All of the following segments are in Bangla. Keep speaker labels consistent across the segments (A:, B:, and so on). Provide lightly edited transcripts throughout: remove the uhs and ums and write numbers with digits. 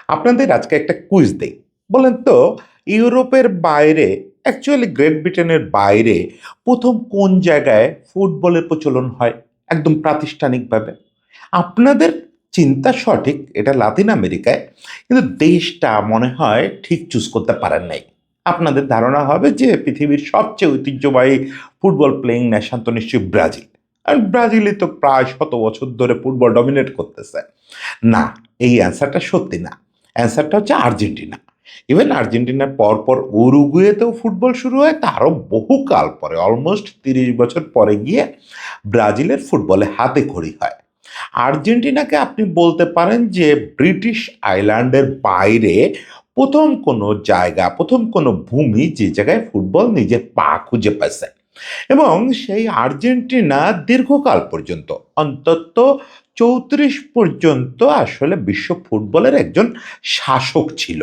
A: আপনাদের আজকে একটা কুইজ দেই। বলেন তো ইউরোপের বাইরে অ্যাকচুয়ালি গ্রেট ব্রিটেনের বাইরে ১ম কোন জায়গায় ফুটবলের প্রচলন হয়? একদম প্রাতিষ্ঠানিকভাবে। আপনাদের চিন্তা সঠিক, এটা লাতিন আমেরিকায়। কিন্তু দেশটা মনে হয় ঠিক চুজ করতে পারেন নাই। আপনাদের ধারণা হবে যে পৃথিবীর সবচেয়ে ঐতিহ্যবাহী ফুটবল প্লেয়িং নেশন তো নিশ্চয়ই ব্রাজিল। আর ব্রাজিলই তো প্রায় শত বছর ধরে ফুটবল ডমিনেট করতেছে। না, এই অ্যান্সারটা সত্যি না। অ্যান্সারটা হচ্ছে আর্জেন্টিনা। ইভেন আর্জেন্টিনার পরপর উরুগুয়েতেও ফুটবল শুরু হয়, তারও বহুকাল পরে, অলমোস্ট ৩০ বছর পরে গিয়ে ব্রাজিলের ফুটবলে হাতেখড়ি হয়। আর্জেন্টিনাকে আপনি বলতে পারেন যে ব্রিটিশ আইল্যান্ডের বাইরে প্রথম কোনো জায়গা, প্রথম কোনো ভূমি যে জায়গায় ফুটবল নিজের পা খুঁজে পাইছে। এবং সেই আর্জেন্টিনা দীর্ঘকাল পর্যন্ত, অন্তত ৩৪ পর্যন্ত আসলে বিশ্ব ফুটবলের একজন শাসক ছিল।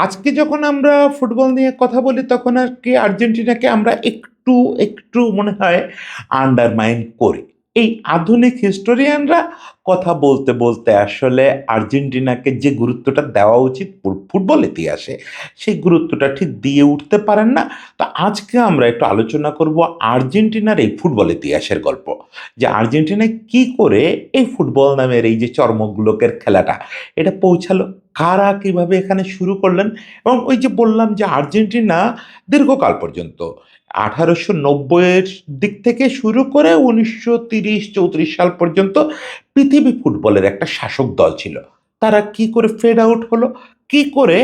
A: আজকে যখন আমরা ফুটবল নিয়ে কথা বলি তখন আর কি আর্জেন্টিনাকে আমরা একটু একটু মনে হয় আন্ডারমাইন করি। এই আধুনিক হিস্টোরিয়ানরা কথা বলতে বলতে আসলে আর্জেন্টিনাকে যে গুরুত্বটা দেওয়া উচিত ফুটবল ইতিহাসে, সেই গুরুত্বটা ঠিক দিয়ে উঠতে পারেন না। তো আজকে আমরা একটু আলোচনা করব আর্জেন্টিনার এই ফুটবল ইতিহাসের গল্প, যে আর্জেন্টিনায় কি করে এই ফুটবল নামের এই যে চর্মগ্লোকের খেলাটা এটা পৌঁছালো, কারা কিভাবে এখানে শুরু করলেন। এবং ওই যে বললাম যে আর্জেন্টিনা দীর্ঘকাল পর্যন্ত ১৮৯০-এর দিক থেকে শুরু করে ১৯৩০-৩৪ সাল পর্যন্ত পৃথিবী ফুটবলের একটা শাসক দল ছিল। তারা কি করে ফেড আউট হলো, কি করে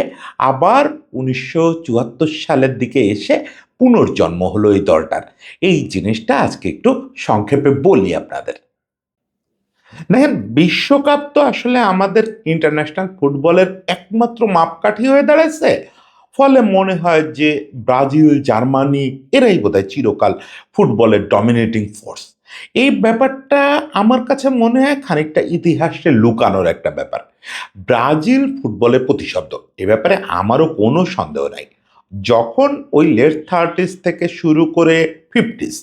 A: আবার ১৯৭৪ সালের দিকে এসে পুনর্জন্ম হলো এই দলটার, এই জিনিসটা আজকে একটু সংক্ষেপে বলি আপনাদের। দেখেন, বিশ্বকাপ তো আসলে আমাদের ইন্টারন্যাশনাল ফুটবলের একমাত্র মাপকাঠি হয়ে দাঁড়াইছে। ফলে মনে হয় যে ব্রাজিল, জার্মানি এরাই বোধহয় চিরকাল ফুটবলের ডমিনেটিং ফোর্স। এই ব্যাপারটা আমার কাছে মনে হয় খানিকটা ইতিহাসে লুকানোর একটা ব্যাপার। ব্রাজিল ফুটবলের প্রতিশব্দ, এ ব্যাপারে আমারও কোনো সন্দেহ নাই। যখন ওই লেট 30s থেকে শুরু করে 50s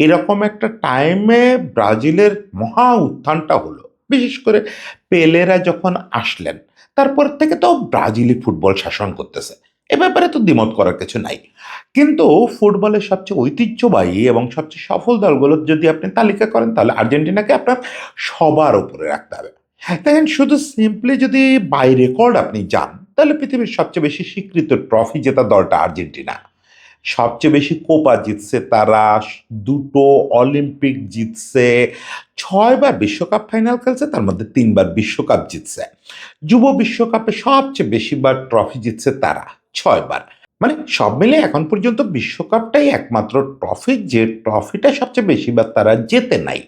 A: এরকম একটা টাইমে ব্রাজিলের মহা উত্থানটা হলো, বিশেষ করে পেলেরা যখন আসলেন, তারপর থেকে তো ব্রাজিলই ফুটবল শাসন করতেছে। এ ব্যাপারে তো দ্বিমত করার কিছু নাই। কিন্তু ফুটবলের সবচেয়ে ঐতিহ্যবাহী এবং সবচেয়ে সফল দলগুলোর যদি আপনি তালিকা করেন তাহলে আর্জেন্টিনাকে আপনার সবার উপরে রাখতে হবে। দেখেন, শুধু সিম্পলি যদি বাই রেকর্ড আপনি যান তাহলে পৃথিবীর সবচেয়ে বেশি স্বীকৃত ট্রফি জেতা দলটা আর্জেন্টিনা। সবচেয়ে বেশি কোপা জিতছে তারা, ২ টো অলিম্পিক জিতছে, ৬ বার বিশ্বকাপ ফাইনাল খেলছে, তার মধ্যে ৩ বার বিশ্বকাপ জিতছে। যুব বিশ্বকাপে সবচেয়ে বেশিবার ট্রফি জিতছে তারা, ৬ বার। মানে সব মিলে এখন পর্যন্ত বিশ্বকাপটাই একমাত্র ট্রফি যে ট্রফিটা সবচেয়ে বেশিবার তারা জেতে নাই।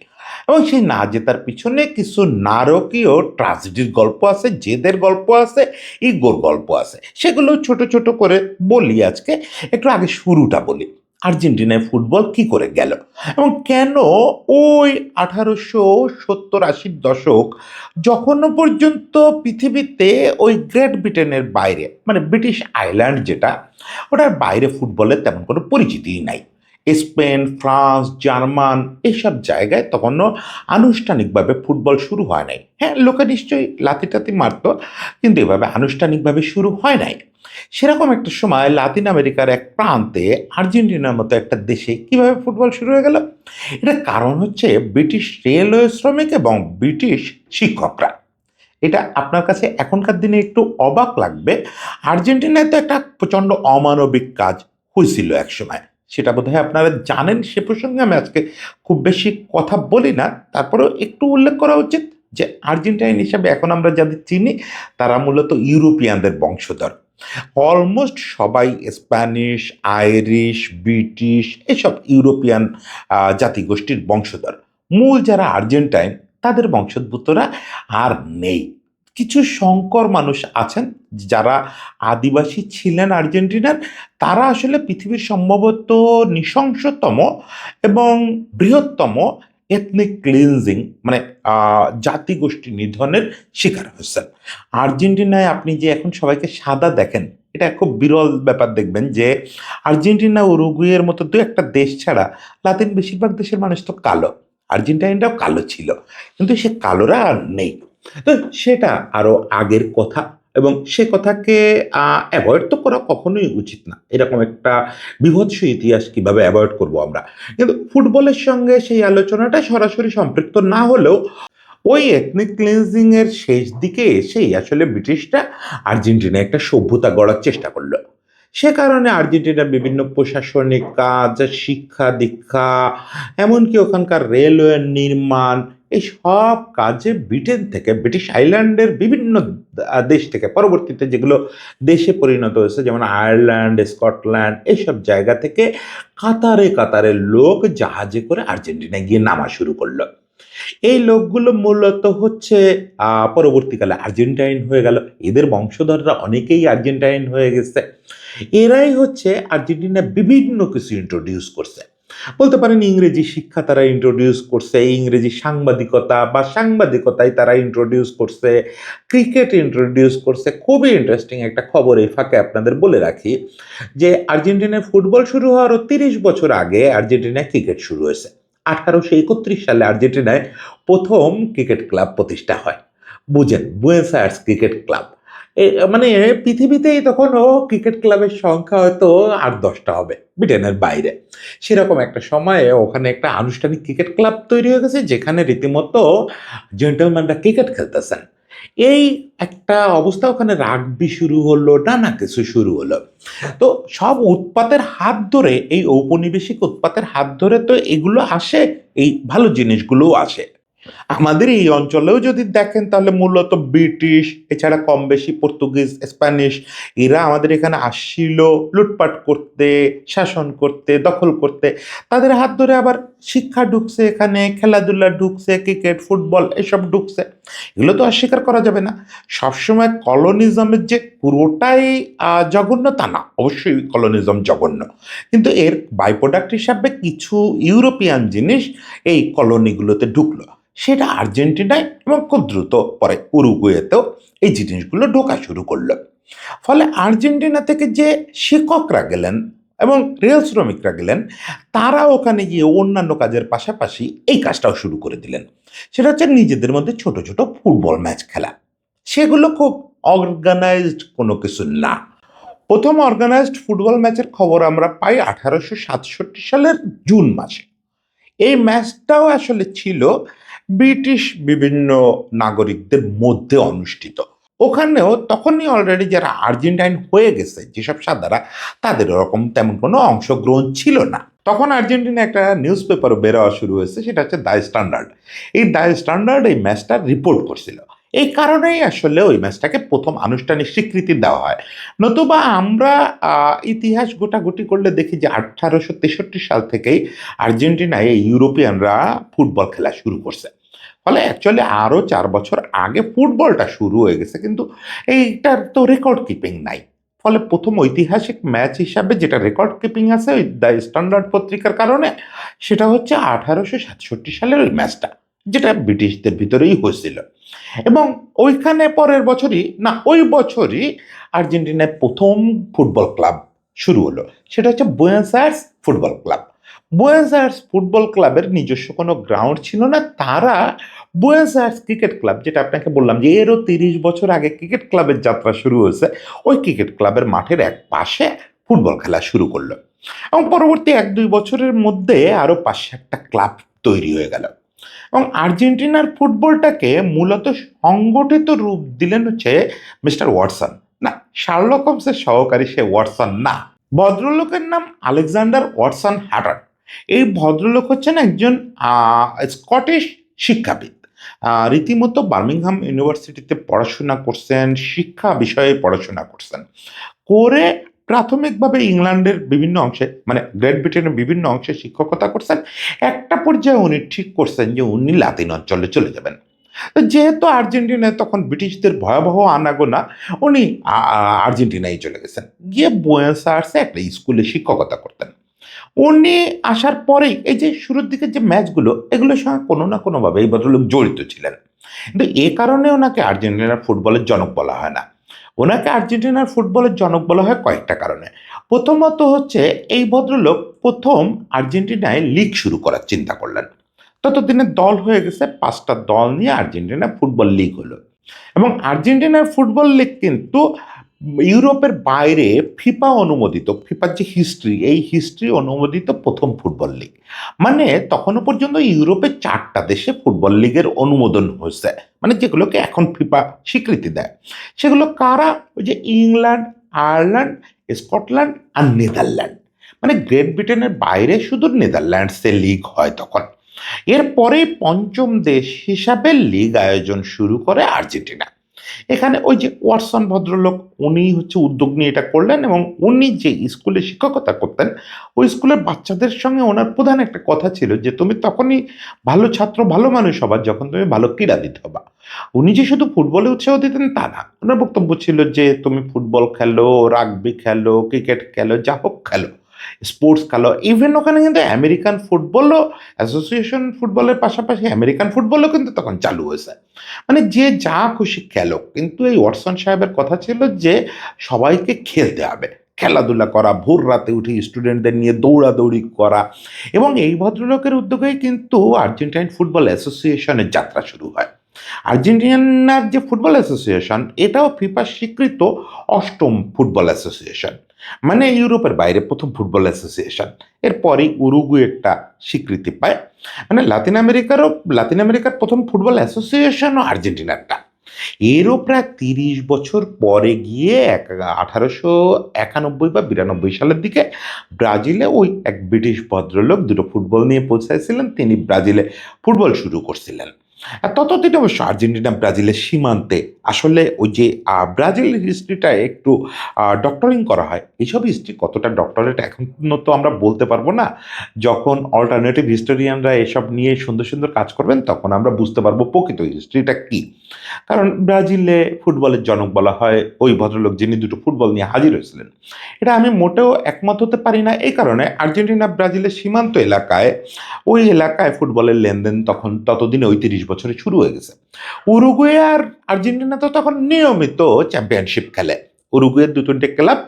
A: এবং সেই না জেতার পিছনে কিছু নারকীয় ট্র্যাজেডির গল্প আছে, জেদের গল্প আছে, ইগোর গল্প আছে। সেগুলো ছোট ছোট করে বলি আজকে। একটু আগে শুরুটা বলি। আর্জেন্টিনায় ফুটবল কি করে গেল এবং কেন ওই ১৮৭০-৮০ দশক যখন পর্যন্ত পৃথিবীতে ওই গ্রেট ব্রিটেনের বাইরে, মানে ব্রিটিশ আইল্যান্ড যেটা, ওটার বাইরে ফুটবলের তেমন কোনো পরিচিতিই নাই। স্পেন, ফ্রান্স, জার্মান এইসব জায়গায় তখনও আনুষ্ঠানিকভাবে ফুটবল শুরু হয় নাই। হ্যাঁ, লোকে নিশ্চয়ই লাথি-টাথি মারত, কিন্তু এভাবে আনুষ্ঠানিকভাবে শুরু হয় নাই। সেরকম একটা সময় লাতিন আমেরিকার এক প্রান্তে আর্জেন্টিনার মতো একটা দেশে কিভাবে ফুটবল শুরু হয়ে গেল? এটার কারণ হচ্ছে ব্রিটিশ রেলওয়ে শ্রমিক এবং ব্রিটিশ শিক্ষকরা। এটা আপনার কাছে এখনকার দিনে একটু অবাক লাগবে। আর্জেন্টিনায় তো একটা প্রচণ্ড অমানবিক কাজ হয়েছিল একসময়। সেটা বোধহয় আপনারা জানেন। সে প্রসঙ্গে আমি আজকে খুব বেশি কথা বলি না। তারপরেও একটু উল্লেখ করা উচিত যে আর্জেন্টাইন হিসাবে এখন আমরা যাদের চিনি তারা মূলত ইউরোপিয়ানদের বংশধর। অলমোস্ট সবাই স্প্যানিশ, আইরিশ, ব্রিটিশ এসব ইউরোপিয়ান জাতিগোষ্ঠীর বংশধর। মূল যারা আর্জেন্টাইন তাদের বংশোদ্ভূতরা আর নেই। কিছু সংকর মানুষ আছেন যারা আদিবাসী ছিলেন আর্জেন্টিনার। তারা আসলে পৃথিবীর সম্ভবত নৃশংসতম এবং বৃহত্তম এথনিক ক্লিনজিং, মানে জাতিগোষ্ঠী নিধনের শিকার হয়েছেন। আর্জেন্টিনায় আপনি যে এখন সবাইকে সাদা দেখেন, এটা খুব বিরল ব্যাপার। দেখবেন যে আর্জেন্টিনা, উরুগুয়ের মতো দু একটা দেশ ছাড়া লাতিন বেশিরভাগ দেশের মানুষ তো কালো। আর্জেন্টাইনরাও কালো ছিল, কিন্তু সে কালোরা আর নেই। তো সেটা আরো আগের কথা এবং সে কথাকে অ্যাভয়েড তো করা কখনোই উচিত না। এরকম একটা বীভৎস ইতিহাস কিভাবে অ্যাভয়েড করব আমরা? কিন্তু ফুটবলের সঙ্গে সেই আলোচনাটা সরাসরি সম্পৃক্ত না হলেও ওই এথনিক ক্লিনজিং এর শেষ দিকে এসেই আসলে ব্রিটিশরা আর্জেন্টিনায় একটা সভ্যতা গড়ার চেষ্টা করল। সে কারণে আর্জেন্টিনার বিভিন্ন প্রশাসনিক কাজ, শিক্ষা দীক্ষা, এমনকি ওখানকার রেলওয়ে নির্মাণ, এই সব কাজে ব্রিটেন থেকে, ব্রিটিশ আইল্যান্ডের বিভিন্ন দেশ থেকে, পরবর্তীতে যেগুলো দেশে পরিণত হয়েছে যেমন আয়ারল্যান্ড, স্কটল্যান্ড, এইসব জায়গা থেকে কাতারে কাতারে লোক জাহাজে করে আর্জেন্টিনায় গিয়ে নামা শুরু করলো। এই লোকগুলো মূলত হচ্ছে পরবর্তীকালে আর্জেন্টাইন হয়ে গেল। এদের বংশধররা অনেকেই আর্জেন্টাইন হয়ে গেছে। এরাই হচ্ছে আর্জেন্টিনা বিভিন্ন কিছু ইন্ট্রোডিউস করছে। বলতে পারেন ইংরেজি শিক্ষা তারা ইন্ট্রোডিউস করছে, ইংরেজি সাংবাদিকতা বা সাংবাদিকতায় তারা ইন্ট্রোডিউস করছে, ক্রিকেট ইন্ট্রোডিউস করছে। খুবই ইন্টারেস্টিং একটা খবর এই ফাঁকে আপনাদের বলে রাখি যে আর্জেন্টিনায় ফুটবল শুরু হওয়ারও ৩০ বছর আগে আর্জেন্টিনায় ক্রিকেট শুরু হয়েছে। ১৮৩১ সালে আর্জেন্টিনায় প্রথম ক্রিকেট ক্লাব প্রতিষ্ঠা হয়। বুঝেন, বুয়েনোস আয়ার্স ক্রিকেট ক্লাব। মানে পৃথিবীতেই তখনও ক্রিকেট ক্লাবের সংখ্যা হয়তো ৮-১০টা হবে ব্রিটেনের বাইরে। সেরকম একটা সময়ে ওখানে একটা আনুষ্ঠানিক ক্রিকেট ক্লাব তৈরি হয়ে গেছে যেখানে রীতিমতো জেন্টলম্যানরা ক্রিকেট খেলতেছেন। এই একটা অবস্থা, ওখানে রাগবি শুরু হলো, নানা কিছু শুরু হলো। তো সব উৎপাতের হাত ধরে, এই ঔপনিবেশিক উৎপাতের হাত ধরে তো এগুলো আসে, এই ভালো জিনিসগুলোও আসে। আমাদের এই অঞ্চলেও যদি দেখেন তাহলে মূলত ব্রিটিশ, এছাড়া কম বেশি পর্তুগিজ, স্প্যানিশ, এরা আমাদের এখানে আসছিল লুটপাট করতে, শাসন করতে, দখল করতে। তাদের হাত ধরে আবার শিক্ষা ঢুকছে এখানে, খেলাধুলা ঢুকছে, ক্রিকেট, ফুটবল এসব ঢুকছে। এগুলো তো অস্বীকার করা যাবে না। সবসময় কলোনিজমের যে পুরোটাই জঘন্য তা না, অবশ্যই কলোনিজম জঘন্য, কিন্তু এর বাই প্রোডাক্ট হিসাবে কিছু ইউরোপিয়ান জিনিস এই কলোনিগুলোতে ঢুকলো। সেটা আর্জেন্টিনায় এবং খুব দ্রুত পরে উরুগুয়েতেও এই জিনিসগুলো ঢোকা শুরু করলো। ফলে আর্জেন্টিনা থেকে যে শিক্ষকরা গেলেন এবং রেল শ্রমিকরা গেলেন, তারা ওখানে গিয়ে অন্যান্য কাজের পাশাপাশি এই কাজটাও শুরু করে দিলেন। সেটা হচ্ছে নিজেদের মধ্যে ছোট ছোট ফুটবল ম্যাচ খেলা। সেগুলো খুব অর্গানাইজড কোনো কিছু না। প্রথম অর্গানাইজড ফুটবল ম্যাচের খবর আমরা পাই ১৮৬৭ সালের জুন মাসে। এই ম্যাচটাও আসলে ছিল ব্রিটিশ বিভিন্ন নাগরিকদের মধ্যে অনুষ্ঠিত। ওখানেও তখনই অলরেডি যারা আর্জেন্টাইন হয়ে গেছে যেসব সাদারা, তাদের ওরকম তেমন কোনো অংশগ্রহণ ছিল না। তখন আর্জেন্টিনা একটা নিউজ পেপারও বেরোয়া শুরু হয়েছে, সেটা হচ্ছে দ্য স্ট্যান্ডার্ড। এই দ্য স্ট্যান্ডার্ড এই ম্যাচটা রিপোর্ট করছিল। এই কারণেই আসলে ওই ম্যাচটাকে প্রথম আনুষ্ঠানিক স্বীকৃতি দেওয়া হয়। নতুবা আমরা ইতিহাস গোটাগুটি করলে দেখি যে ১৮৬৩ সাল থেকেই আর্জেন্টিনায় এই ইউরোপিয়ানরা ফুটবল খেলা শুরু করছে। ফলে অ্যাকচুয়ালি আরও ৪ বছর আগে ফুটবলটা শুরু হয়ে গেছে, কিন্তু এইটার তো রেকর্ড কিপিং নাই। ফলে প্রথম ঐতিহাসিক ম্যাচ হিসাবে যেটা রেকর্ড কিপিং আছে ওই দ্য স্ট্যান্ডার্ড পত্রিকার কারণে, সেটা হচ্ছে ১৮৬৭ সালের ওই ম্যাচটা, যেটা ব্রিটিশদের ভিতরেই হয়েছিল। এবং ওইখানে পরের বছরই, না ওই বছরই আর্জেন্টিনায় প্রথম ফুটবল ক্লাব শুরু হলো। সেটা হচ্ছে Buenos Aires football club. Buenos Aires football ক্লাবের নিজস্ব কোনো গ্রাউন্ড ছিল না। তারা বুয়েনোস আয়ার্স ক্রিকেট ক্লাব, যেটা আপনাকে বললাম যে এরও ৩০ বছর আগে ক্রিকেট ক্লাবের যাত্রা শুরু হয়েছে, ওই ক্রিকেট ক্লাবের মাঠের এক পাশে ফুটবল খেলা শুরু করলো। এবং পরবর্তী ১-২ বছরের মধ্যে আরও ৫-৭টা ক্লাব তৈরি হয়ে গেল। এবং আর্জেন্টিনার ফুটবলটাকে মূলত সংগঠিত রূপ দিলেন হচ্ছে মিস্টার ওয়াটসন। না, শার্লক হোমসের সহকারী সে ওয়াটসন না। ভদ্রলোকের নাম আলেকজান্ডার ওয়াটসন হ্যাটার। এই ভদ্রলোক হচ্ছেন একজন স্কটিশ শিক্ষাবিদ। রীতিমতো বার্মিংহাম ইউনিভার্সিটিতে পড়াশোনা করছেন, শিক্ষা বিষয়ে পড়াশোনা করছেন। করে প্রাথমিকভাবে ইংল্যান্ডের বিভিন্ন অংশে, মানে গ্রেট ব্রিটেনের বিভিন্ন অংশে শিক্ষকতা করছেন। একটা পর্যায়ে উনি ঠিক করছেন যে উনি লাতিন অঞ্চলে চলে যাবেন। তো যেহেতু আর্জেন্টিনায় তখন ব্রিটিশদের ভয়াবহ আনাগোনা, উনি আর্জেন্টিনায় চলে গেছেন। গিয়ে বুয়েনোস আয়ার্সে একটা স্কুলে শিক্ষকতা করতেন। উনি আসার পরেই এই যে শুরুর দিকে যে ম্যাচগুলো, এগুলোর সঙ্গে কোনো না কোনোভাবে এই ভদ্রলোক জড়িত ছিলেন। কিন্তু এ কারণে ওনাকে আর্জেন্টিনার ফুটবলের জনক বলা হয় না। ওনাকে আর্জেন্টিনার ফুটবলের জনক বলা হয় কয়েকটা কারণে। প্রথমত হচ্ছে এই ভদ্রলোক প্রথম আর্জেন্টিনায় লিগ শুরু করার চিন্তা করলেন। ততদিনে দল হয়ে গেছে, ৫টা দল নিয়ে আর্জেন্টিনা ফুটবল লিগ হলো। এবং আর্জেন্টিনার ফুটবল লিগ কিন্তু ইউরোপের বাইরে ফিফা অনুমোদিত, ফিফার যে হিস্ট্রি, এই হিস্ট্রি অনুমোদিত প্রথম ফুটবল লিগ। মানে তখনও পর্যন্ত ইউরোপের 4টা দেশে ফুটবল লিগের অনুমোদন হয়েছে, মানে যেগুলোকে এখন ফিফা স্বীকৃতি দেয়। সেগুলো কারা? ওই যে ইংল্যান্ড, আয়ারল্যান্ড, স্কটল্যান্ড আর নেদারল্যান্ড। মানে গ্রেট ব্রিটেনের বাইরে শুধু নেদারল্যান্ডসে লিগ হয় তখন। এরপরে পঞ্চম দেশ হিসাবে লিগ আয়োজন শুরু করে আর্জেন্টিনা। এখানে ওই যে ওয়াটসন ভদ্রলোক, উনি হচ্ছে উদ্যোগ নিয়ে এটা করলেন, এবং উনি যে স্কুলে শিক্ষকতা করতেন, ওই স্কুলের বাচ্চাদের সঙ্গে ওনার প্রধান একটা কথা ছিল যে তুমি তখনই ভালো ছাত্র, ভালো মানুষ হবা যখন তুমি ভালো ক্রীড়াবিদ হবা। উনি যে শুধু ফুটবলে উৎসাহ দিতেন তা না, ওনার বক্তব্য ছিল যে তুমি ফুটবল খেলো, রাগবি খেলো, ক্রিকেট খেলো, যা হোক খেলো, স্পোর্টস খেলো। ইভেন ওখানে কিন্তু আমেরিকান ফুটবলও, অ্যাসোসিয়েশন ফুটবলের পাশাপাশি আমেরিকান ফুটবলও কিন্তু তখন চালু হয়েছে। মানে যে যা খুশি খেলো, কিন্তু এই ওয়াটসন সাহেবের কথা ছিল যে সবাইকে খেলতে হবে, খেলাধুলা করা, ভোর রাতে উঠে স্টুডেন্টদের নিয়ে দৌড়াদৌড়ি করা। এবং এই ভদ্রলোকের উদ্যোগেই কিন্তু আর্জেন্টাইন ফুটবল অ্যাসোসিয়েশনের যাত্রা শুরু হয়। আর্জেন্টিনার যে ফুটবল অ্যাসোসিয়েশন, এটাও ফিফা স্বীকৃত 8ম ফুটবল অ্যাসোসিয়েশন, মানে ইউরোপের বাইরে প্রথম ফুটবল অ্যাসোসিয়েশন। এরপরেই উরুগুয়েটা স্বীকৃতি পায়। মানে লাতিন আমেরিকার প্রথম ফুটবল অ্যাসোসিয়েশনও আর্জেন্টিনারটা। এরও প্রায় 30 বছর পরে গিয়ে 1891 বা 92 সালের দিকে ব্রাজিলে ওই এক ব্রিটিশ ভদ্রলোক দুটো ফুটবল নিয়ে পৌঁছাইছিলেন, তিনি ব্রাজিলে ফুটবল শুরু করছিলেন। আর ততদিনে অবশ্য আর্জেন্টিনা ব্রাজিলের সীমান্তে। আসলে ওই যে ব্রাজিলের হিস্ট্রিটা একটু ডক্টরিং করা হয়। এইসব হিস্ট্রি কতটা ডক্টরেট এখনো তো আমরা বলতে পারবো না। যখন অল্টারনেটিভ হিস্টোরিয়ানরা এসব নিয়ে সুন্দর সুন্দর কাজ করবেন, তখন আমরা বুঝতে পারবো প্রকৃত হিস্ট্রিটা কী। কারণ ব্রাজিলে ফুটবলের জনক বলা হয় ওই ভদ্রলোক যিনি দুটো ফুটবল নিয়ে হাজির হয়েছিলেন। এটা আমি মোটেও একমত হতে পারি না। এই কারণে আর্জেন্টিনা ব্রাজিলের সীমান্ত এলাকায়, ওই এলাকায় ফুটবলের লেনদেন তখন ততদিনে ওই 30 বছরে শুরু হয়ে গেছে। উরুগুয়ে আর আর্জেন্টিনা তো তখন নিয়মিত চ্যাম্পিয়নশিপ খেলে। উরুগুয়ের 2-3টে ক্লাব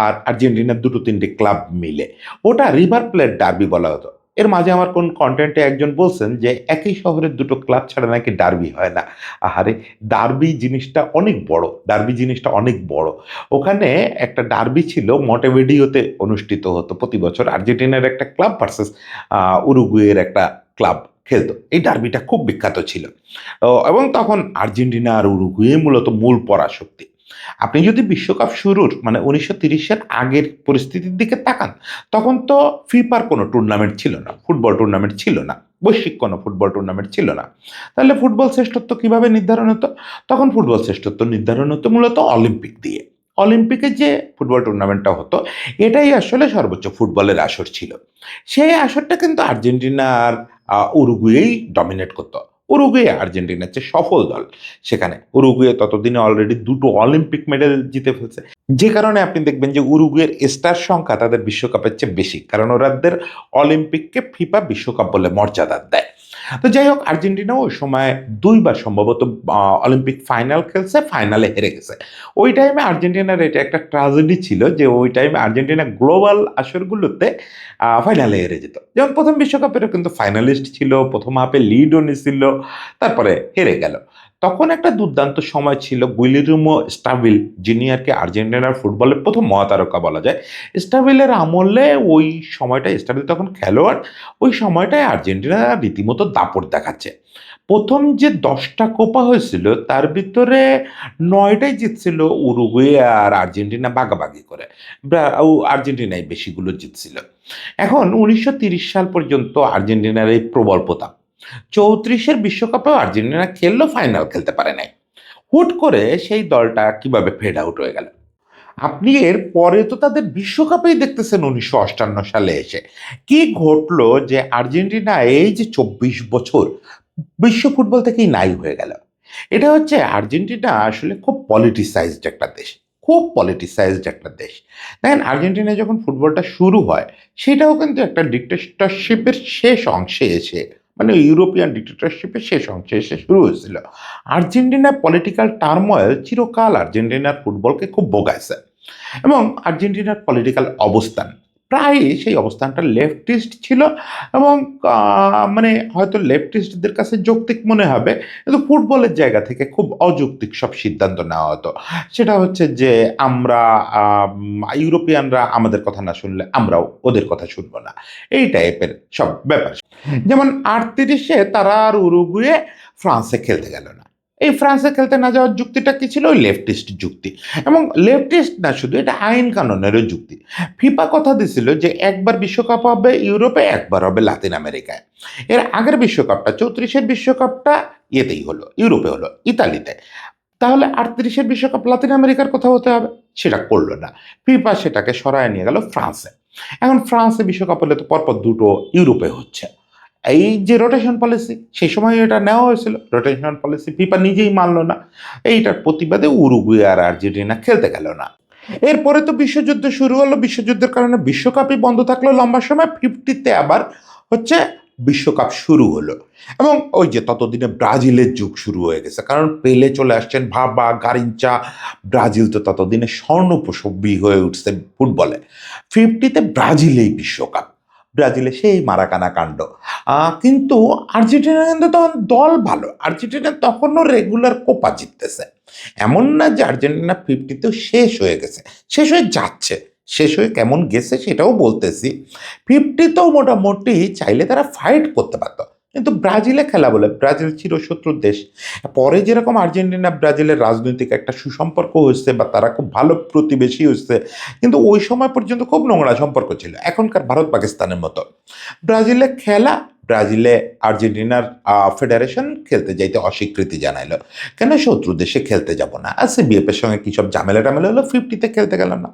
A: আর আর্জেন্টিনার 2-3টে ক্লাব মিলে। ওটা রিভার প্লেট ডার্বি বলা হতো। এর মাঝে আমার কোন কনটেন্টে একজন বলছেন যে একই শহরের দুটো ক্লাব ছাড়া নাকি ডার্বি হয় না। আহারে, ডার্বি জিনিসটা অনেক বড়, ডার্বি জিনিসটা অনেক বড়। ওখানে একটা ডার্বি ছিল, মন্টেভিডিওতে অনুষ্ঠিত হতো প্রতি বছর। আর্জেন্টিনার একটা ক্লাব ভার্সেস উরুগুয়ের একটা ক্লাব খেলতো। এই ডার্বিটা খুব বিখ্যাত ছিল। এবং তখন আর্জেন্টিনা আর উরুগুয়ে মূলত মূল পরাশক্তি। আপনি যদি বিশ্বকাপ শুরুর মানে 1930-এর আগের পরিস্থিতির দিকে তাকান, তখন তো ফিফার কোনো টুর্নামেন্ট ছিল না, ফুটবল টুর্নামেন্ট ছিল না, বৈশ্বিক কোনো ফুটবল টুর্নামেন্ট ছিল না। তাহলে ফুটবল শ্রেষ্ঠত্ব কিভাবে নির্ধারণ হতো? তখন ফুটবল শ্রেষ্ঠত্ব নির্ধারণ হতো মূলত অলিম্পিক দিয়ে। অলিম্পিকে যে ফুটবল টুর্নামেন্টটা হতো, এটাই আসলে সর্বোচ্চ ফুটবলের আসর ছিল। সেই আসরটা কিন্তু আর্জেন্টিনা আর উরুগুয়েই ডমিনেট করত। উরুগুয়ে আর্জেন্টিনার চেয়ে সফল দল। সেখানে উরুগুয়ে ততদিনে অলরেডি 2টো অলিম্পিক মেডেল জিতে ফেলছে। যে কারণে আপনি দেখবেন যে উরুগুয়ের স্টার সংখ্যা তাদের বিশ্বকাপের চেয়ে বেশি। কারণ ওরাদের অলিম্পিককে ফিফা বিশ্বকাপ বলে মর্যাদা দেয়। তো যাই হোক, আর্জেন্টিনাও ওই সময় 2 বার সম্ভবত অলিম্পিক ফাইনাল খেলছে, ফাইনালে হেরে গেছে। ওই টাইমে আর্জেন্টিনার এটা একটা ট্র্যাজেডি ছিল যে ওই টাইমে আর্জেন্টিনা গ্লোবাল আসরগুলোতে ফাইনালে হেরে যেত। যেমন ১ম বিশ্বকাপেরও কিন্তু ফাইনালিস্ট ছিল, ১ম হাফে লিডও নিছিল, তারপরে হেরে গেল। তখন একটা দুর্দান্ত সময় ছিল গুইলির্মো স্টাভিল, যিনি আরকি আর্জেন্টিনার ফুটবলের ১ম মহাতারকা বলা যায়। স্টাভিলের আমলে ওই সময়টায়, স্টাভিল তখন খেলোয়াড়, ওই সময়টায় আর্জেন্টিনা রীতিমতো দাপট দেখাচ্ছে। ১ম যে ১০টা কোপা হয়েছিল তার ভিতরে ৯টাই জিতছিল উরুগুয়ে আর আর্জেন্টিনা ভাগাভাগি করে। আর্জেন্টিনাই বেশিগুলো জিতছিল। এখন ১৯৩০ সাল পর্যন্ত আর্জেন্টিনার এই প্রবল প্রতাপ। ৩৪-এর বিশ্বকাপেও আর্জেন্টিনা খেললো, ফাইনাল খেলতে পারে নাই। হুট করে সেই দলটা কিভাবে ফেড আউট হয়ে গেল? আপনি এর পরে তো তাদের বিশ্বকাপেই দেখতেছেন ১৯৫৮ সালে এসে। কি ঘটলো যে আর্জেন্টিনা এই যে ২৪ বছর বিশ্ব ফুটবল থেকেই নাই হয়ে গেল? এটা হচ্ছে আর্জেন্টিনা আসলে খুব পলিটিসাইজড একটা দেশ। খুব পলিটিসাইজড একটা দেশ। দেখেন, আর্জেন্টিনায় যখন ফুটবলটা শুরু হয়, সেটাও কিন্তু একটা ডিক্টেটরশিপের শেষ অংশে এসে, মানে ইউরোপিয়ান ডিক্টেটরশিপের শেষ অংশে এসে শুরু হয়েছিল। আর্জেন্টিনার পলিটিক্যাল টার্ময়েল চিরকাল আর্জেন্টিনার ফুটবলকে খুব ভোগাইছে। এবং আর্জেন্টিনার পলিটিক্যাল অবস্থান, প্রায়ই সেই অবস্থানটা লেফটিস্ট ছিল এবং মানে হয়তো লেফটিস্টদের কাছে যৌক্তিক মনে হবে, কিন্তু ফুটবলের জায়গা থেকে খুব অযৌক্তিক সব সিদ্ধান্ত নেওয়া হতো। সেটা হচ্ছে যে আমরা ইউরোপিয়ানরা আমাদের কথা না শুনলে আমরাও ওদের কথা শুনবো না, এই টাইপের সব ব্যাপার। যেমন 38-এ তারা আর উরুগুয়ে ফ্রান্সে খেলতে গেল না। এই ফ্রান্সে খেলতে না যাওয়ার যুক্তিটা কি ছিল? ওই লেফটিস্ট যুক্তি। এবং লেফটিস্ট না শুধু, এটা আইন কানুনেরও যুক্তি। ফিফা কথা দিছিল যে একবার বিশ্বকাপ হবে ইউরোপে, একবার হবে লাতিন আমেরিকায়। এর আগের বিশ্বকাপটা 34-এর বিশ্বকাপটা ইয়েতেই হলো, ইউরোপে হলো, ইতালিতে। তাহলে 38-এর বিশ্বকাপ লাতিন আমেরিকার কোথাও হতে হবে, সেটা করলো না। ফিফা সেটাকে সরায় নিয়ে গেল ফ্রান্সে। এখন ফ্রান্সে বিশ্বকাপ হলে তো পরপর দুটো ইউরোপে হচ্ছে। এই যে রোটেশন পলিসি, সেই সময় এটা নেওয়া হয়েছিল, রোটেশন পলিসি ফিফা নিজেই মানলো না। এইটার প্রতিবাদে উরুগুয়ে আর আর্জেন্টিনা খেলতে গেল না। এরপরে তো বিশ্বযুদ্ধ শুরু হলো, বিশ্বযুদ্ধের কারণে বিশ্বকাপই বন্ধ থাকলো লম্বা সময়। 50-তে আবার হচ্ছে বিশ্বকাপ শুরু হলো এবং ওই যে ততদিনে ব্রাজিলের যুগ শুরু হয়ে গেছে, কারণ পেলে চলে আসছেন, ভাবা গারিঞ্চা। ব্রাজিল তো ততদিনে স্বর্ণোপসবী হয়ে উঠছে ফুটবলে। 50-তে ব্রাজিলেই বিশ্বকাপ, ব্রাজিলে সেই মারাকানা কাণ্ড। কিন্তু আর্জেন্টিনা কিন্তু তখন দল ভালো, আর্জেন্টিনা তখনও রেগুলার কোপা জিততেছে। এমন না যে আর্জেন্টিনা 50-তেও শেষ হয়ে গেছে, শেষ হয়ে যাচ্ছে। শেষ হয়ে কেমন গেছে সেটাও বলতেছি। 50-তেও মোটামুটি চাইলে তারা ফাইট করতে পারতো, কিন্তু ব্রাজিলে খেলা বলে, ব্রাজিল চিরশত্রুর দেশ। পরে যেরকম আর্জেন্টিনা ব্রাজিলের রাজনৈতিক একটা সুসম্পর্ক হয়েছে বা তারা খুব ভালো প্রতিবেশী হয়েছে, কিন্তু ওই সময় পর্যন্ত খুব নোংরা সম্পর্ক ছিল, এখনকার ভারত পাকিস্তানের মতো। ব্রাজিলে খেলা, ব্রাজিলে আর্জেন্টিনার ফেডারেশন খেলতে যাইতে অস্বীকৃতি জানাইলো। কেন? শত্রু দেশে খেলতে যাব না। সিবিএফ এর সঙ্গে কি সব ঝামেলা টামেলা হলো, 50-তে খেলতে গেল না।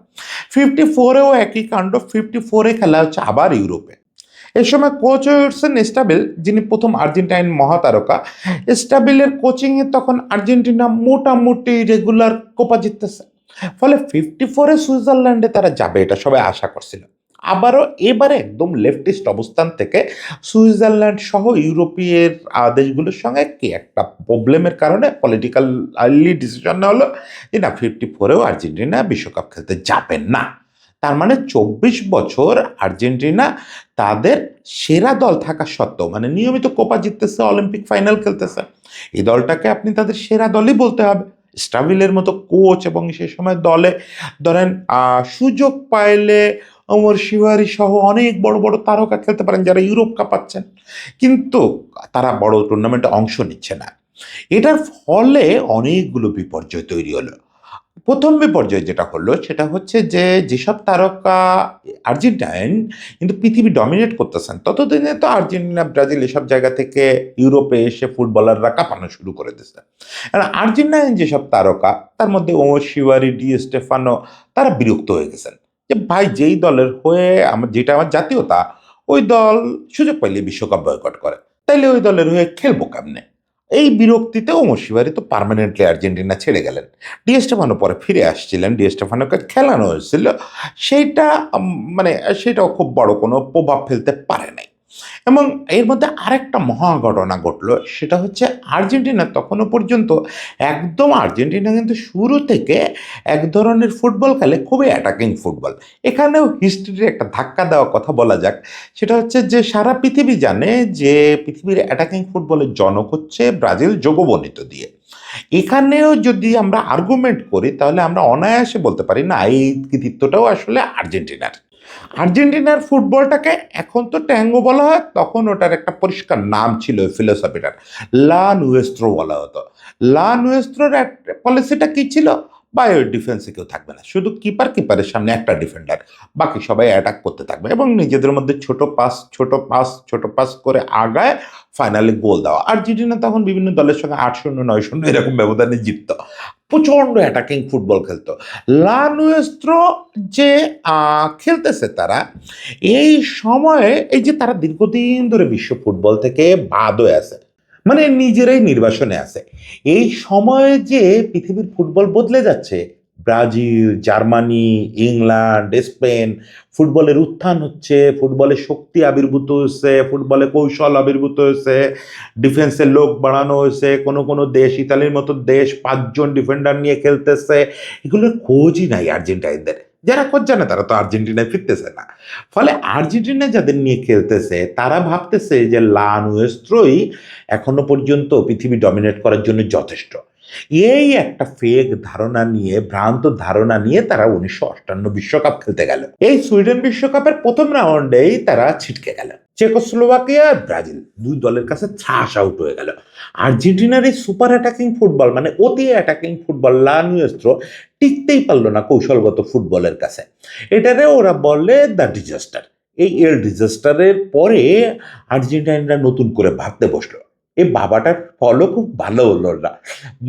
A: 54-এও একই কাণ্ড, 54-এ খেলা হচ্ছে আবার ইউরোপে। এই সময় কোচ হয়ে উঠছেন এস্টাবেল, যিনি প্রথম আর্জেন্টাইন মহাতারকা। এস্টাবেলের কোচিংয়ে তখন আর্জেন্টিনা মোটামুটি রেগুলার কোপা জিততেছে। ফলে 54-এ সুইজারল্যান্ডে তারা যাবে এটা সবাই আশা করছিল। আবারও এবারে একদম লেফটিস্ট অবস্থান থেকে সুইজারল্যান্ড সহ ইউরোপীয় দেশগুলোর সঙ্গে কি একটা প্রবলেমের কারণে পলিটিক্যাল আর্লি ডিসিশন নেওয়া হলো যে না, 54-এও আর্জেন্টিনা বিশ্বকাপ খেলতে যাবেন না। তার মানে 24 বছর আর্জেন্টিনা তাদের সেরা দল থাকা সত্ত্বেও, মানে নিয়মিত কোপা জিততেছে, অলিম্পিক ফাইনাল খেলতেছে, এই দলটাকে আপনি তাদের সেরা দলই বলতে হবে। স্টাভিলের মতো কোচ এবং সে সময় দলে ধরেন সুযোগ পাইলে ওমর শিবারি সহ অনেক বড় বড় তারকা খেলতে পারেন যারা ইউরোপ কাঁপাচ্ছেন, কিন্তু তারা বড় টুর্নামেন্টে অংশ নিচ্ছে না। এটার ফলে অনেকগুলো বিপর্যয় তৈরি হলো। প্রথম বিপর্যয় যেটা হলো সেটা হচ্ছে যে যেসব তারকা আর্জেন্টাইন কিন্তু পৃথিবী ডমিনেট করতেছেন, ততদিনে তো আর্জেন্টিনা ব্রাজিল এসব জায়গা থেকে ইউরোপে এসে ফুটবলাররা কাঁপানো শুরু করে দিচ্ছে। কারণ আর্জেন্টাইন যেসব তারকা, তার মধ্যে ওমর শিবারি, ডি স্টেফানো, তারা বিরক্ত হয়ে গেছেন যে ভাই, যেই দলের হয়ে আমার, যেটা আমার জাতীয়তা, ওই দল সুযোগ পাইলে বিশ্বকাপ বয়কট করে, তাইলে ওই দলের হয়ে খেলবো কেমনে? এই বিরক্তিতে ওমর শিবারি তো পার্মানেন্টলি আর্জেন্টিনা ছেড়ে গেলেন। ডি স্টেফানো পরে ফিরে আসছিলেন, ডি স্টেফানোকে খেলানো হয়েছিল। সেইটা মানে সেটাও খুব বড় কোনো প্রভাব ফেলতে পারে নাই। এবং এর মধ্যে আরেকটা মহা ঘটনা ঘটলো, সেটা হচ্ছে আর্জেন্টিনা তখনও পর্যন্ত একদম, আর্জেন্টিনা কিন্তু শুরু থেকে এক ধরনের ফুটবল খেলে, খুবই অ্যাটাকিং ফুটবল। এখানেও হিস্ট্রির একটা ধাক্কা দেওয়া কথা বলা যাক। সেটা হচ্ছে যে সারা পৃথিবী জানে যে পৃথিবীর অ্যাটাকিং ফুটবলের জনক হচ্ছে ব্রাজিল, যোগবর্ণিত দিয়ে। এখানেও যদি আমরা আর্গুমেন্ট করি তাহলে আমরা অনায়াসে বলতে পারি না, এই কৃতিত্বটাও আসলে আর্জেন্টিনার। আর্জেন্টিনার ফুটবলটাকে এখন তো ট্যাঙ্গো বলা হয়, তখন ওটার একটা পরিষ্কার নাম ছিল ফিলোসফিটার, লা নুয়েস্ত্রো বলা হতো। লা নুয়েস্ত্রোর পলিসিটা কি ছিল? বায়ো ডিফেন্সে কেউ থাকবে না, শুধু কিপার, কিপারের সামনে একটা ডিফেন্ডার, বাকি সবাই অ্যাটাক করতে থাকবে এবং নিজেদের মধ্যে ছোট পাস ছোট পাস ছোট পাস করে আগায় ফাইনালে গোল দেওয়া। আর্জেন্টিনা তখন বিভিন্ন দলের সঙ্গে 8-0 9-0 এরকম ব্যবধানে জিতত, প্রচণ্ড অ্যাটাকিং ফুটবল খেলতো। লা নুয়েস্ত্রো যে খেলতেছে তারা, এই সময়ে এই যে তারা দীর্ঘদিন ধরে বিশ্ব ফুটবল থেকে বাদ হয়ে আছে, মানে নিজেরাই নির্বাসনে আছে, এই সময়ে যে পৃথিবীর ফুটবল বদলে যাচ্ছে, ব্রাজিল, জার্মানি, ইংল্যান্ড, স্পেন, ফুটবলের উত্থান হচ্ছে, ফুটবলের শক্তি আবির্ভূত হয়েছে, ফুটবলে কৌশল আবির্ভূত হয়েছে, ডিফেন্সের লোক বাড়ানো হয়েছে, কোনো কোনো দেশ, ইতালির মতো দেশ 5 জন ডিফেন্ডার নিয়ে খেলতেছে, এগুলোর খোঁজই নাই আর্জেন্টাইনদের। যারা কোচ জানে তারা তো আর্জেন্টিনায় ফিরতেছে না। ফলে আর্জেন্টিনা যাদের নিয়ে খেলতেছে তারা ভাবতেছে যে লা নুয়েস্ত্রই এখনো পর্যন্ত পৃথিবী ডমিনেট করার জন্য যথেষ্ট। এই একটা ফেক ধারণা নিয়ে, ভ্রান্ত ধারণা নিয়ে তারা 1958 বিশ্বকাপ খেলতে গেল। এই সুইডেন বিশ্বকাপের প্রথম রাউন্ডেই তারা ছিটকে গেল। চেকোস্লোভাকিয়া আর ব্রাজিল দুই দলের কাছে ছাস আউট হয়ে গেল। আর্জেন্টিনার এই সুপার অ্যাটাকিং ফুটবল, মানে অতি অ্যাটাকিং ফুটবল, লা নুয়েস্ত্রো টিকতেই পারলো না কৌশলগত ফুটবলের কাছে। এটারে ওরা বলে দ্য ডিজাস্টার। এই এর ডিজাস্টারের পরে আর্জেন্টাইনরা নতুন করে ভাবতে বসলো। এই বাবাটার ফলও খুব ভালো হলো না,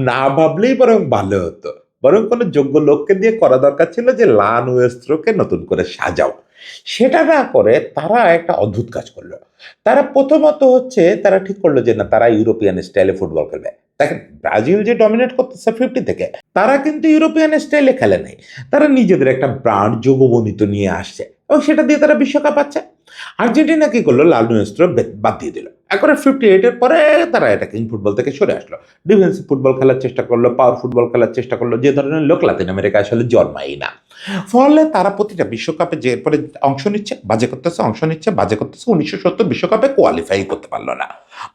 A: না ভাবলেই বরং ভালো হতো। বরং কোনো যোগ্য লোককে দিয়ে করা দরকার ছিল যে লা নুয়েস্ত্রোকে নতুন করে সাজাও। সেটা না করে তারা একটা অদ্ভুত কাজ করলো। তারা প্রথমত হচ্ছে তারা ঠিক করলো যে না, তারা ইউরোপিয়ান স্টাইলে ফুটবল খেলবে। দেখেন, ব্রাজিল যে ডমিনেট করতেছে 50 থেকে, তারা কিন্তু ইউরোপিয়ান স্টাইলে খেলে নাই। তারা নিজেদের একটা ব্রান্ড যোগবনিত নিয়ে আসছে এবং সেটা দিয়ে তারা বিশ্বকাপ পাচ্ছে। আর্জেন্টিনা কি করলো, লাল নুয়েস্ত্র বাদ দিয়ে দিল। এখন 58-এর পরে তারা অ্যাটাকিং ফুটবল থেকে সরে আসলো, ডিফেন্সিভ ফুটবল খেলার চেষ্টা করলো, পাওয়ার ফুটবল খেলার চেষ্টা করলো, যে ধরনের লোক লাতিন আমেরিকা আসলে জন্মাই না। ফলে তারা প্রতিটা বিশ্বকাপে যে এরপরে অংশ নিচ্ছে, বাজে করতেছে, অংশ নিচ্ছে, বাজে করতেছে, 1970 বিশ্বকাপে কোয়ালিফাই করতে পারলো না।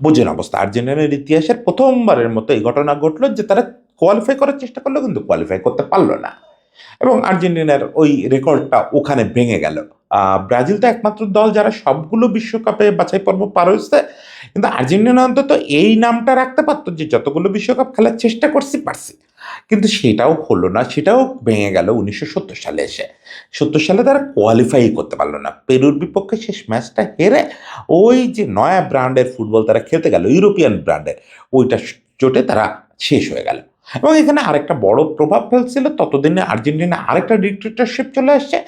A: বোঝেন অবস্থা। আর্জেন্টিনার ইতিহাসের প্রথমবারের মতো এই ঘটনা ঘটলো যে তারা কোয়ালিফাই করার চেষ্টা করলো কিন্তু কোয়ালিফাই করতে পারলো না, এবং আর্জেন্টিনার ওই রেকর্ডটা ওখানে ভেঙে গেল। ব্রাজিল তো একমাত্র দল যারা সবগুলো বিশ্বকাপে বাছাই পর্ব পার হয়েছে, কিন্তু আর্জেন্টিনা অন্তত এই নামটা রাখতে পারতো যে যতগুলো বিশ্বকাপ খেলার চেষ্টা করছি পারছি। কিন্তু সেটাও হলো না, সেটাও ভেঙে গেল 1970 সালে এসে। 70 সালে তারা কোয়ালিফাই করতে পারলো না, পেরুর বিপক্ষে শেষ ম্যাচটা হেরে ওই যে নয়া ব্র্যান্ডের ফুটবল তারা খেলতে গেল, ইউরোপিয়ান ব্র্যান্ডের, ওইটা চোটে তারা শেষ হয়ে গেল। এবং এখানে আরেকটা বড় প্রভাব ফেলছিল, ততদিনে আর্জেন্টিনা আরেকটা ডিক্টেটরশিপ চলে আসছে।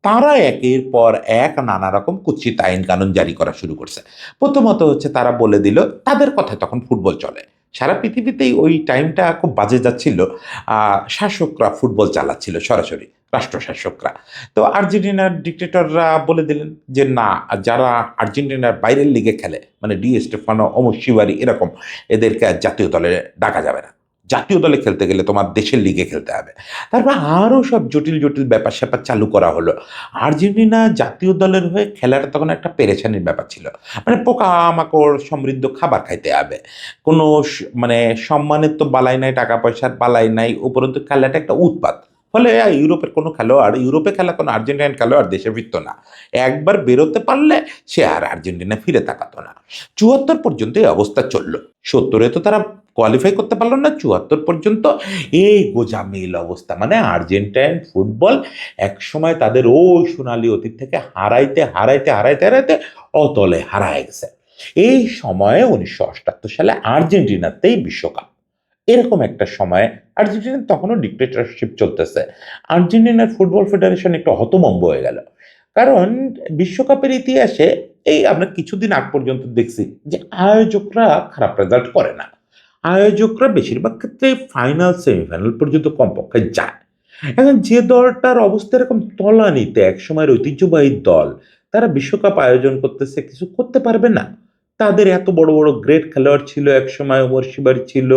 A: তারা একের পর এক নানা রকম কুৎসিত আইন কানুন জারি করা শুরু করছে। প্রথমত হচ্ছে তারা বলে দিল, তাদের কথায় তখন ফুটবল চলে, সারা পৃথিবীতেই ওই টাইমটা খুব বাজে যাচ্ছিল। শাসকরা ফুটবল চালাচ্ছিল সরাসরি, রাষ্ট্রশাসকরা। তো আর্জেন্টিনার ডিক্টেটররা বলে দিলেন যে না, যারা আর্জেন্টিনার বাইরের লিগে খেলে, মানে ডি স্টেফানো, ওমর শিবারি, এরকম এদেরকে আর জাতীয় দলে ডাকা যাবে না। জাতীয় দলে খেলতে গেলে তোমার দেশের লিগে খেলতে হবে। তারপর আরও সব জটিল জটিল ব্যাপার স্যাপার চালু করা হলো। আর্জেন্টিনা জাতীয় দলের হয়ে খেলাটা তখন একটা পেরেশানির ব্যাপার ছিল। মানে পোকামাকড় সমৃদ্ধ খাবার খাইতে হবে, কোনো মানে সম্মানের তো বালাই নাই, টাকা পয়সার বালাই নাই, উপরন্তু খেলাটা একটা উৎপাত। ফলে ইউরোপের কোনো খেলোয়াড়, ইউরোপে খেলা কোনো আর্জেন্টাইন খেলোয়াড় দেশে ফিরত না। একবার বেরোতে পারলে সে আর আর্জেন্টিনা ফিরে তাকাতো না। 74 পর্যন্ত এই অবস্থা চললো। 70-এ তো তারা কোয়ালিফাই করতে পারলো না, 74 পর্যন্ত এই গোজামিল অবস্থা। মানে আর্জেন্টাইন ফুটবল একসময় তাদের ওই সোনালী অতীত থেকে হারাইতে হারাইতে হারাইতে হারাইতে অতলে হারায় গেছে। এই সময়ে 1978 সালে আর্জেন্টিনাতেই বিশ্বকাপ। এরকম একটা সময় আর্জেন্টিনা তখনও ডিক্টেটরশিপ চলতেছে। আর্জেন্টিনার ফুটবল ফেডারেশন একটু হতভম্ব হয়ে গেল, কারণ বিশ্বকাপের ইতিহাসে এই আমরা কিছুদিন আগ পর্যন্ত দেখছি যে আয়োজকরা খারাপ রেজাল্ট করে না। আয়োজকরা বেশিরভাগ ক্ষেত্রে ফাইনাল, সেমিফাইনাল পর্যন্ত কমপক্ষে যায়। এখন যে দলটার অবস্থা এরকম তলানিতে, একসময়ের ঐতিহ্যবাহী দল, তারা বিশ্বকাপ আয়োজন করতেছে, কিছু করতে পারবে না? তাদের এত বড় বড় গ্রেট খেলোয়াড় ছিল একসময়, ওমর শিবারি ছিল,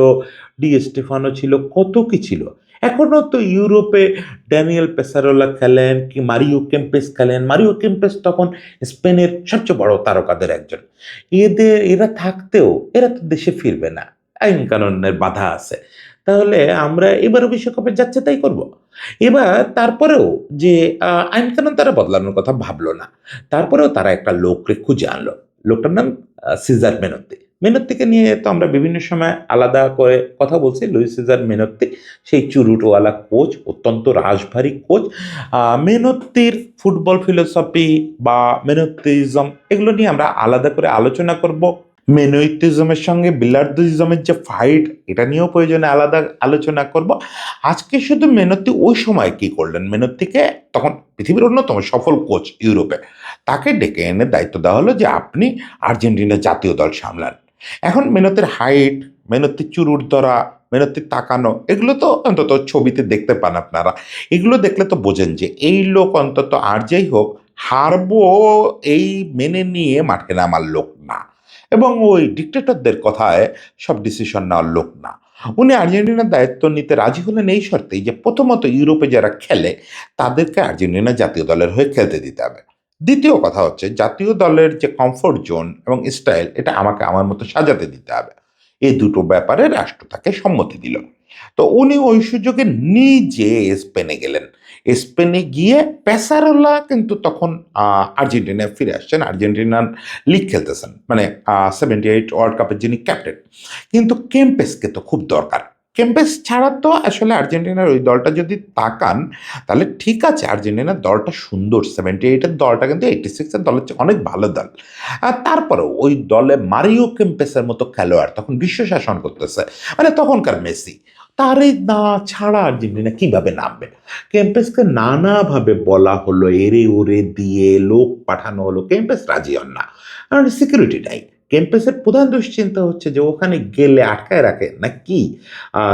A: ডি স্টেফানো ছিল, কত কি ছিল। এখনো তো ইউরোপে ড্যানিয়েল পেসারোলা খেলেন, কি মারিও কেম্পেস খেলেন। মারিও কেম্পেস তখন স্পেনের সবচেয়ে বড় তারকাদের একজন। এরা থাকতেও এরা তো দেশে ফিরবে না, আইন কানুনের বাধা আছে। তাহলে আমরা এবারও বিশ্বকাপে যাচ্ছে তাই করব। এবার তারপরেও যে আইন কানুন তারা বদলানোর কথা ভাবলো না। তারপরেও তারা একটা লোককে খুঁজে আনলো। লোকটার নাম সিজার মেনোত্তি। মেনোত্তিকে নিয়ে তো আমরা বিভিন্ন সময় আলাদা করে কথা বলছি। লুইস সিজার মেনোত্তি, সেই চুরুটওয়ালা কোচ, অত্যন্ত রাশভারী কোচ। মেনোত্তির ফুটবল ফিলোসফি বা মেনোত্তিজম, এগুলো নিয়ে আমরা আলাদা করে আলোচনা করব। মেনোইটিজমের সঙ্গে বিলার্দুইজমের যে ফাইট, এটা নিয়েও প্রয়োজনে আলাদা আলোচনা করব। আজকে শুধু মেনোত্তি ওই সময় কি করলেন, মেনোত্তিকে তখন পৃথিবীর অন্যতম সফল কোচ ইউরোপে, তাকে ডেকে এনে দায়িত্ব দেওয়া হলো যে আপনি আর্জেন্টিনার জাতীয় দল সামলান। এখন মেনোত্তির হাইট, মেনোত্তির চুরুট ধরা, মেনোত্তির তাকানো, এগুলো তো অন্তত ছবিতে দেখতে পান আপনারা। এগুলো দেখলে তো বোঝেন যে এই লোক অন্তত আর যাই হোক হারবো এই মেনে নিয়ে মাঠে নামার লোক না, এবং ওই ডিক্টেটরদের কথায় সব ডিসিশন নেওয়ার লোক না। উনি আর্জেন্টিনার দায়িত্ব নিতে রাজি হলেন এই শর্তেই যে প্রথমত ইউরোপে যারা খেলে তাদেরকে আর্জেন্টিনা জাতীয় দলের হয়ে খেলতে দিতে হবে। দ্বিতীয় কথা হচ্ছে জাতীয় দলের যে কমফোর্ট জোন এবং স্টাইল এটা আমাকে আমার মতো সাজাতে দিতে হবে। এই দুটো ব্যাপারে রাষ্ট্র তাকে সম্মতি দিল। তো উনি ওই সুযোগে নিজে স্পেনে গেলেন। স্পেনে গিয়ে পেসারোলা কিন্তু তখন আর্জেন্টিনায় ফিরে আসছেন, আর্জেন্টিনার লিগ খেলতেছেন, মানে 78 ওয়ার্ল্ড কাপের যিনি ক্যাপ্টেন। কিন্তু কেম্পেসকে তো খুব দরকার। কেম্পেস ছাড়া তো আসলে আর্জেন্টিনার ওই দলটা যদি তাকান তাহলে ঠিক আছে, আর্জেন্টিনার দলটা সুন্দর, 78-এর দলটা কিন্তু 86-এর দলের চেয়ে অনেক ভালো দল। আর তারপরেও ওই দলে মারিও কেম্পেসের মতো খেলোয়াড় তখন বিশ্ব শাসন করতেছে, মানে তখনকার মেসি, তারে না ছাড়া আর্জেন্টিনা কিভাবে নামবে? কেম্পেসকে নানাভাবে বলা হলো, এরে ওরে দিয়ে লোক পাঠানো হলো, কেম্পেস রাজি হন না, কারণ সিকিউরিটি নাই। কেম্পেসের প্রধান দুশ্চিন্তা হচ্ছে যে ওখানে গেলে আটকায় রাখে না কি।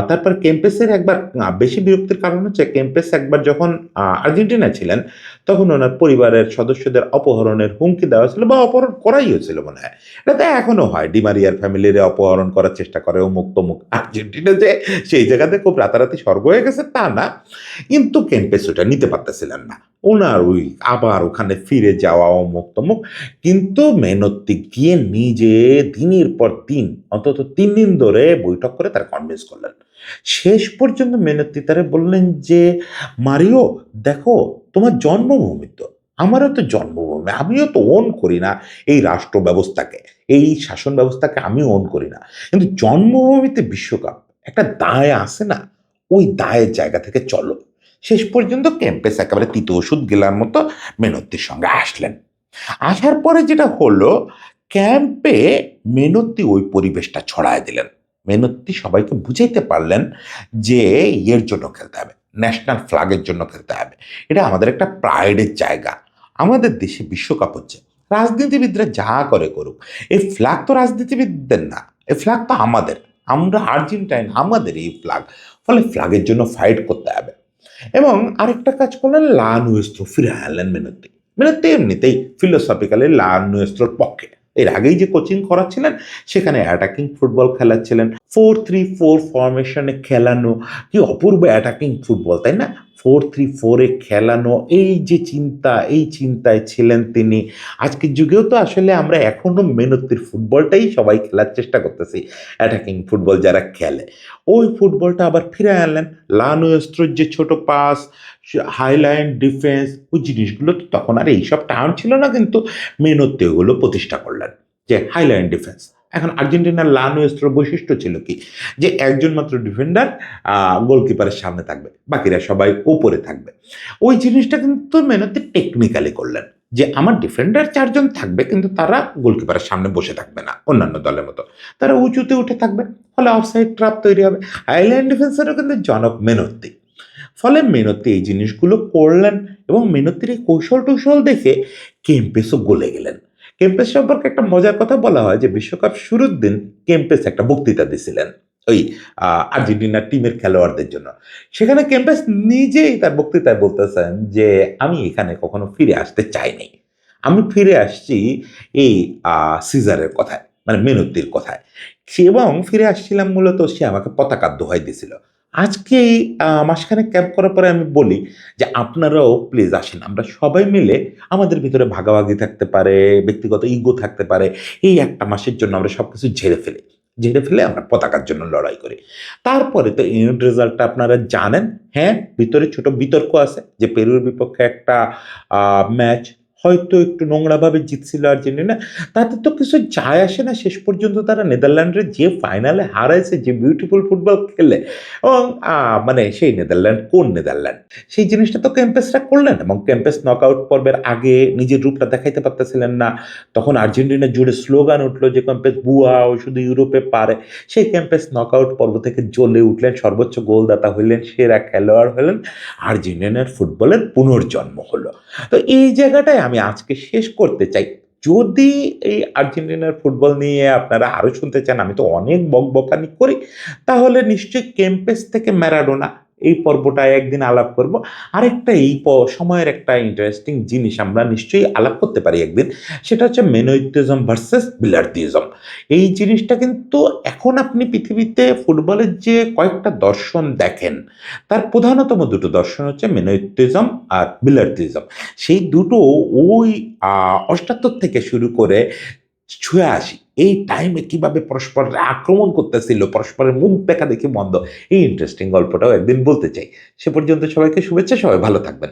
A: তারপর কেম্পেসের একবার বেশি বিরক্তির কারণ হচ্ছে কেম্পেস একবার যখন আর্জেন্টিনা ছিলেন তখন ওনার পরিবারের সদস্যদের অপহরণের হুমকি দেওয়া ছিল বা অপহরণ করাই হয়েছিল মনে হয়। এটা তো এখনো হয়, ডিমারিয়ার ফ্যামিলিরে অপহরণ করার চেষ্টা করে অমুক তমুক। আর্জেন্টিনা যে সেই জায়গাতে খুব রাতারাতি স্বর্গ হয়ে গেছে তা না, কিন্তু কেম্পেস ওটা নিতে পারতেছিলেন না। ওনার ওই আবার ওখানে ফিরে যাওয়া অমুক তমুক। কিন্তু মেনত্তি গিয়ে নিজে দিনের পর দিন অন্তত 3 দিন ধরে বৈঠক করে তারা কনভিন্স করলেন। শেষ পর্যন্ত মেনত্তি তারা বললেন যে মারিও, দেখো, তোমার জন্মভূমি তো, আমারও তো জন্মভূমি, আমিও তো ওন করি না এই রাষ্ট্র ব্যবস্থাকে, এই শাসন ব্যবস্থাকে আমি ওন করি না, কিন্তু জন্মভূমিতে বিশ্বকাপ একটা দায় আছে না, ওই দায়ের জায়গা থেকে চলো। শেষ পর্যন্ত ক্যাম্পেস একেবারে তিতো ওষুধ গেলার মতো মেনত্তির সঙ্গে আসলেন। আসার পরে যেটা হলো, ক্যাম্পে মেনত্তি ওই পরিবেশটা ছড়ায় দিলেন। মেনত্তি সবাইকে বুঝাইতে পারলেন যে ইয়ের জন্য খেলতে হবে, ন্যাশনাল ফ্ল্যাগের জন্য খেলতে হবে। এটা আমাদের একটা প্রাইডের জায়গা, আমাদের দেশে বিশ্বকাপ হচ্ছে, রাজনীতিবিদরা যা করে করুক, এই ফ্ল্যাগ তো রাজনীতিবিদদের না, এই ফ্ল্যাগ তো আমাদের, আমরা আর্জেন্টাইন, আমাদের এই ফ্ল্যাগ, ফলে ফ্ল্যাগের জন্য ফাইট করতে হবে। এবং আরেকটা কাজ করলেন, লা নুয়েস্ত্রো ফিরে আনলেন মেনুতে। মেনুতে এমনিতেই ফিলোসফিক্যালি লা নুয়েস্ত্রোর পক্ষে। এর আগেই যে কোচিং করাচ্ছিলেন সেখানে অ্যাটাকিং ফুটবল খেলাচ্ছিলেন, 4-3-4 ফরমেশনে খেলানো, কি অপূর্ব অ্যাটাকিং ফুটবল, তাই না? 4-3-4-এ খেলানো, এই যে চিন্তা, এই চিন্তায় ছিলেন তিনি। আজকের যুগেও তো আসলে আমরা এখনো মেনুত্তির ফুটবলটাই সবাই খেলার চেষ্টা করতেছি, অ্যাটাকিং ফুটবল যারা খেলে। ওই ফুটবলটা আবার ফিরে আনলেন। লানুয়েস্ত্রোর যে ছোট পাস, হাইলাইন ডিফেন্স, ওই জিনিসগুলো তো তখন আর এইসব টার্ম ছিল না, কিন্তু মেনোত্তে ওগুলো প্রতিষ্ঠা করলেন যে হাইলাইন ডিফেন্স। এখন আর্জেন্টিনার লানুয়েস্ত্রোর বৈশিষ্ট্য ছিল কি, যে একজন মাত্র ডিফেন্ডার গোলকিপারের সামনে থাকবে, বাকিরা সবাই উপরে থাকবে। ওই জিনিসটা কিন্তু মেনোত্তে টেকনিক্যালি করলেন যে আমার ডিফেন্ডার 4 জন থাকবে, কিন্তু তারা গোলকিপারের সামনে বসে থাকবে না অন্যান্য দলের মতো, তারা উঁচুতে উঠে থাকবে, ফলে অফসাইড ট্র্যাপ তৈরি হবে। আইল্যান্ড ডিফেন্সেরও কিন্তু জনক মেনত্তি। ফলে মেনত্তি এই জিনিসগুলো করলেন এবং মেনত্তির এই কৌশল টৌশল দেখে কেম্পেসও গলে গেলেন। কেম্পেস সম্পর্কে একটা মজার কথা বলা হয় যে বিশ্বকাপ শুরুর দিন কেম্পেস একটা বক্তৃতা দিছিলেন ওই আর্জেন্টিনার টিমের খেলোয়াড়দের জন্য। সেখানে কেম্পেস নিজেই তার বক্তৃতায় বলতেছেন যে আমি এখানে কখনো ফিরে আসতে চাইনি, আমি ফিরে আসছি এই সিজারের কথায়, মানে মেনত্তির কথায়। এবং ফিরে আসছিলাম মূলত সে আমাকে পতাকার দোহাই দিছিল। আজকে এই মাসখানেক ক্যাম্প করার পরে আমি বলি যে আপনারাও প্লিজ আসেন, আমরা সবাই মিলে, আমাদের ভিতরে ভাগাভাগি থাকতে পারে, ব্যক্তিগত ইগো থাকতে পারে, এই একটা মাসের জন্য আমরা সবকিছু ঝেড়ে ফেলি, ঝেড়ে ফেলে আমরা পতাকার জন্য লড়াই করি। তারপরে তো এন্ড রেজাল্টটা আপনারা জানেন। হ্যাঁ, ভিতরে ছোট বিতর্ক আছে যে পেরুর বিপক্ষে একটা ম্যাচ হয়তো একটু নোংরাভাবে জিতছিল আর্জেন্টিনা, তাতে তো কিছু যায় আসে না। শেষ পর্যন্ত তারা নেদারল্যান্ডের যে ফাইনালে হারাইছে, যে বিউটিফুল ফুটবল খেলে, এবং মানে সেই নেদারল্যান্ড কোন নেদারল্যান্ড, সেই জিনিসটা তো কেম্পেসরা করলেন। এবং কেম্পেস নকআউট পর্বের আগে নিজের রূপটা দেখাইতে পারতেছিলেন না, তখন আর্জেন্টিনা জুড়ে স্লোগান উঠলো যে কেম্পেস বুয়া, ও শুধু ইউরোপে পারে। সেই কেম্পেস নকআউট পর্ব থেকে জ্বলে উঠলেন, সর্বোচ্চ গোলদাতা হইলেন, সেরা খেলোয়াড় হলেন, আর্জেন্টিনার ফুটবলের পুনর্জন্ম হলো। তো এই জায়গাটায় আমি আজকে শেষ করতে চাই। যদি এই আর্জেন্টিনার ফুটবল নিয়ে আপনারা আরো শুনতে চান, আমি তো অনেক বকবকানি করি, তাহলে নিশ্চয়ই কেম্পেস থেকে ম্যারাডোনা, এই পর্বটায় একদিন আলাপ করব। আরেকটা এই সময়ের একটা ইন্টারেস্টিং জিনিস আমরা নিশ্চয়ই আলাপ করতে পারি একদিন, সেটা হচ্ছে মেনোইটিজম ভার্সেস বিলার্দিজম। এই জিনিসটা কিন্তু এখন আপনি পৃথিবীতে ফুটবলের যে কয়েকটা দর্শন দেখেন, তার প্রধানতম দুটো দর্শন হচ্ছে মেনোইটিজম আর বিলার্দিজম। সেই দুটো ওই ৭৮ থেকে শুরু করে ৮৬ এই টাইমে কিভাবে পরস্পরের আক্রমণ করতেছিল, পরস্পরের মুখ দেখা দেখি বন্ধ, এই ইন্টারেস্টিং গল্পটাও একদিন বলতে চাই। সে পর্যন্ত সবাইকে শুভেচ্ছা, সবাই ভালো থাকবেন।